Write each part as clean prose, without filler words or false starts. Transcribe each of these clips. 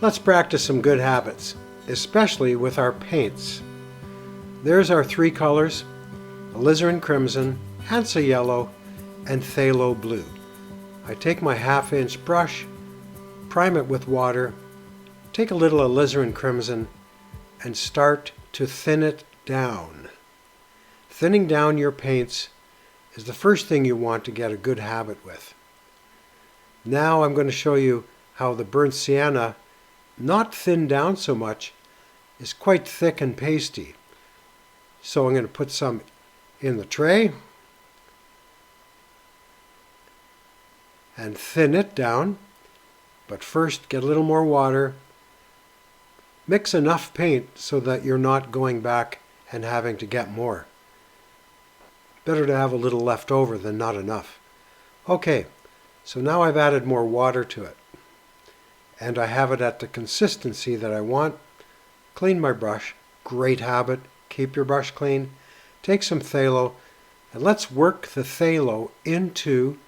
Let's practice some good habits, especially with our paints. There's our three colors: alizarin crimson, Hansa yellow, and phthalo blue. I take my 1/2 inch brush, prime it with water, take a little alizarin crimson, and start to thin it down. Thinning down your paints is the first thing you want to get a good habit with. Now I'm going to show you how the burnt sienna, not thinned down so much, is quite thick and pasty. So I'm going to put some in the tray and thin it down. But first, get a little more water. Mix enough paint so that you're not going back and having to get more. Better to have a little left over than not enough. Okay, so now I've added more water to it. And I have it at the consistency that I want. Clean my brush. Great habit. Keep your brush clean. Take some phthalo, and let's work the phthalo into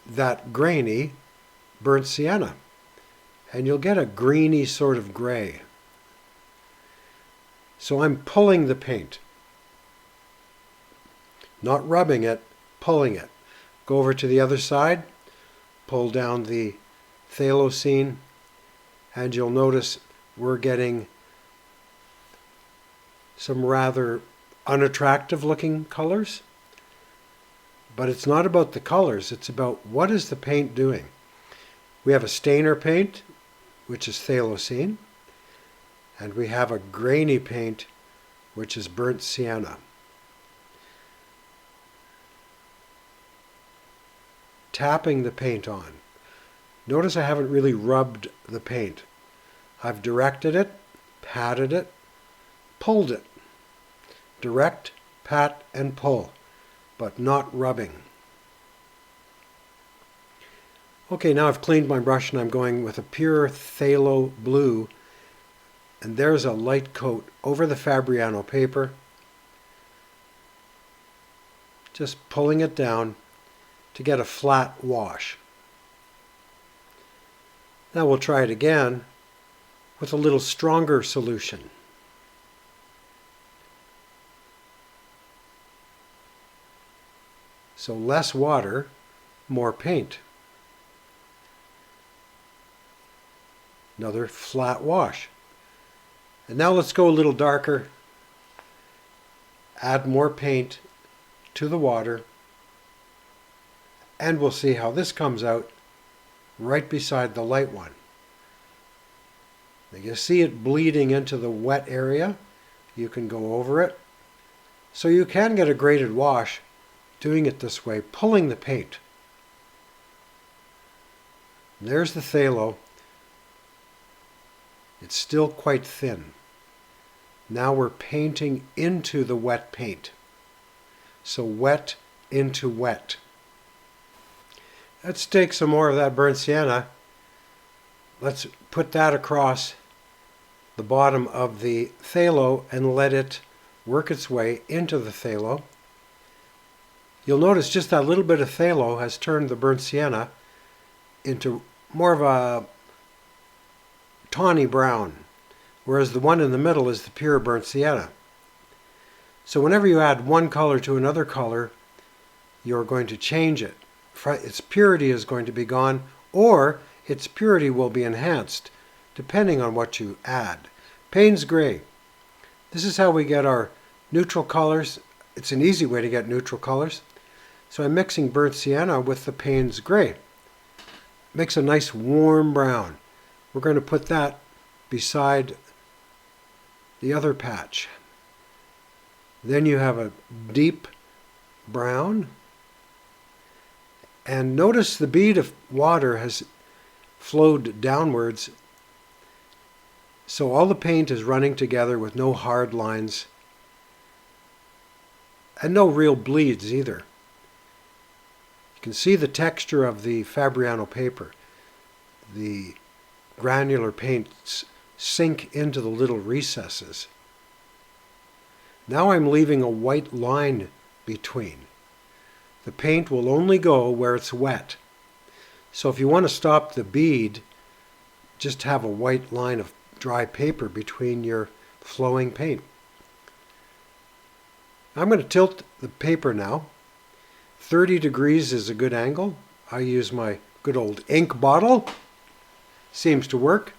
that grainy burnt sienna. And you'll get a greeny sort of gray. So I'm pulling the paint. Not rubbing it, pulling it. Go over to the other side, pull down the phthalocene, and you'll notice we're getting some rather unattractive looking colors. But it's not about the colors, it's about what is the paint doing. We have a stainer paint, which is phthalocene, and we have a grainy paint, which is burnt sienna. Tapping the paint on. Notice I haven't really rubbed the paint. I've directed it, patted it, pulled it. Direct, pat, and pull, but not rubbing. Okay, now I've cleaned my brush and I'm going with a pure phthalo blue, and there's a light coat over the Fabriano paper. Just pulling it down to get a flat wash. Now we'll try it again with a little stronger solution. So less water, more paint. Another flat wash. And now let's go a little darker. Add more paint to the water. And we'll see how this comes out right beside the light one. Now you see it bleeding into the wet area. You can go over it. So you can get a graded wash doing it this way, pulling the paint. And there's the phthalo. It's still quite thin. Now we're painting into the wet paint. So wet into wet. Let's take some more of that burnt sienna. Let's put that across the bottom of the phthalo and let it work its way into the phthalo. You'll notice just that little bit of phthalo has turned the burnt sienna into more of a tawny brown, whereas the one in the middle is the pure burnt sienna. So whenever you add one color to another color, you're going to change it. Its purity is going to be gone, or its purity will be enhanced, depending on what you add. Payne's gray. This is how we get our neutral colors. It's an easy way to get neutral colors. So I'm mixing burnt sienna with the Payne's gray. Makes a nice warm brown. We're going to put that beside the other patch. Then you have a deep brown. And notice the bead of water has flowed downwards. So all the paint is running together with no hard lines. And no real bleeds either. You can see the texture of the Fabriano paper. The granular paints sink into the little recesses. Now I'm leaving a white line between. The paint will only go where it's wet. So if you want to stop the bead just have a white line of dry paper between your flowing paint. I'm going to tilt the paper now. 30 degrees is a good angle. I use my good old ink bottle. Seems to work.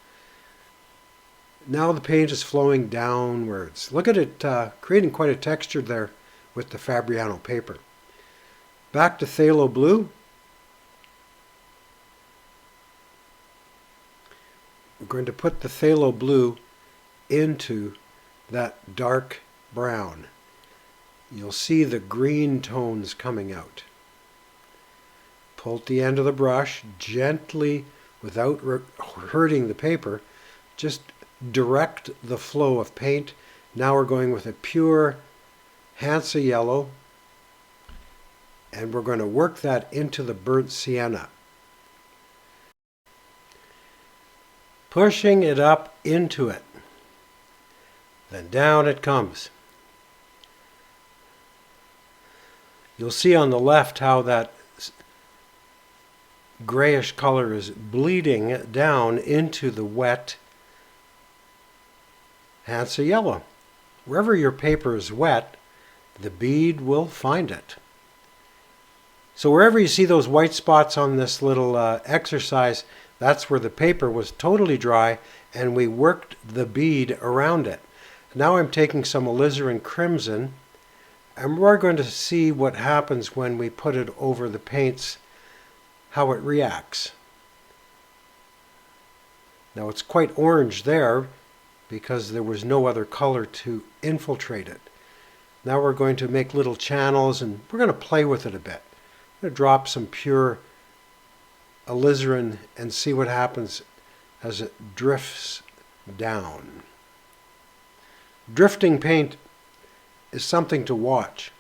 Now the paint is flowing downwards. Look at it creating quite a texture there with the Fabriano paper. Back to phthalo blue. We're going to put the phthalo blue into that dark brown. You'll see the green tones coming out. Pull at the end of the brush gently without hurting the paper. Just direct the flow of paint. Now we're going with a pure Hansa yellow, and we're going to work that into the burnt sienna. Pushing it up into it. Then down it comes. You'll see on the left how that grayish color is bleeding down into the wet Hansa yellow. Wherever your paper is wet, the bead will find it. So wherever you see those white spots on this little exercise, that's where the paper was totally dry and we worked the bead around it. Now I'm taking some alizarin crimson, and we're going to see what happens when we put it over the paints, how it reacts. Now it's quite orange there because there was no other color to infiltrate it. Now we're going to make little channels and we're going to play with it a bit. I'm going to drop some pure alizarin and see what happens as it drifts down. Drifting paint is something to watch.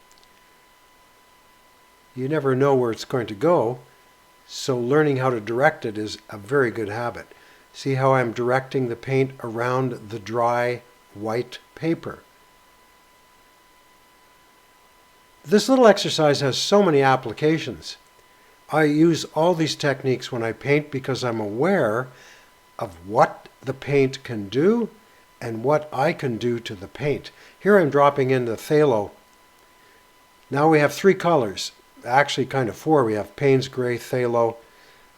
You never know where it's going to go, so learning how to direct it is a very good habit. See how I'm directing the paint around the dry white paper. This little exercise has so many applications. I use all these techniques when I paint because I'm aware of what the paint can do and what I can do to the paint. Here I'm dropping in the phthalo. Now we have three colors, actually kind of four. We have Payne's Gray, phthalo,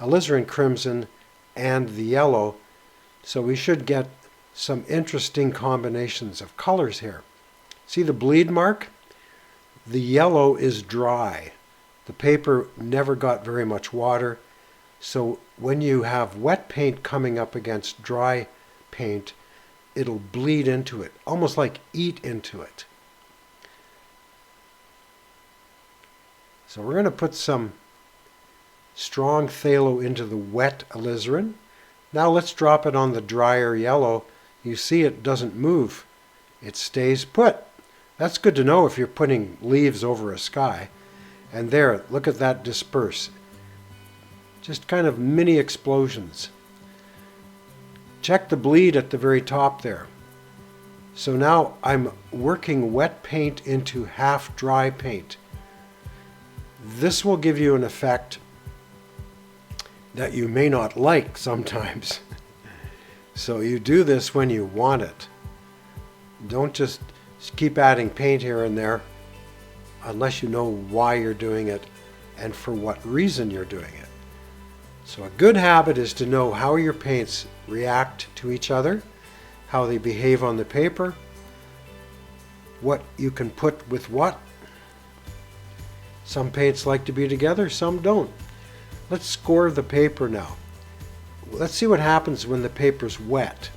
alizarin crimson, and the yellow. So we should get some interesting combinations of colors here. See the bleed mark? The yellow is dry. The paper never got very much water. So when you have wet paint coming up against dry paint, it'll bleed into it, almost like eat into it. So we're going to put some strong phthalo into the wet alizarin. Now let's drop it on the drier yellow. You see it doesn't move. It stays put. That's good to know if you're putting leaves over a sky. And there, look at that disperse. Just kind of mini explosions. Check the bleed at the very top there. So now I'm working wet paint into half dry paint. This will give you an effect that you may not like sometimes. So you do this when you want it. Don't just keep adding paint here and there unless you know why you're doing it and for what reason you're doing it. So a good habit is to know how your paints react to each other, how they behave on the paper, what you can put with what. Some paints like to be together, some don't. Let's score the paper now. Let's see what happens when the paper's wet.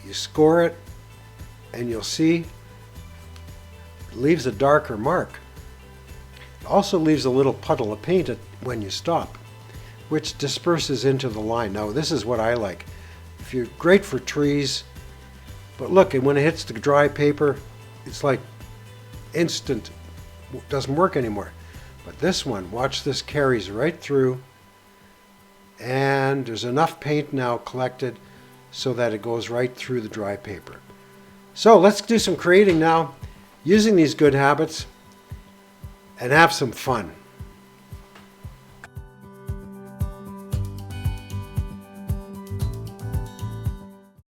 You score it and you'll see it leaves a darker mark. It also leaves a little puddle of paint when you stop, which disperses into the line. Now this is what I like. If you're great for trees, but look, and when it hits the dry paper, it's like instant, doesn't work anymore. But this one, watch, this carries right through, and there's enough paint now collected so that it goes right through the dry paper. So let's do some creating now using these good habits and have some fun.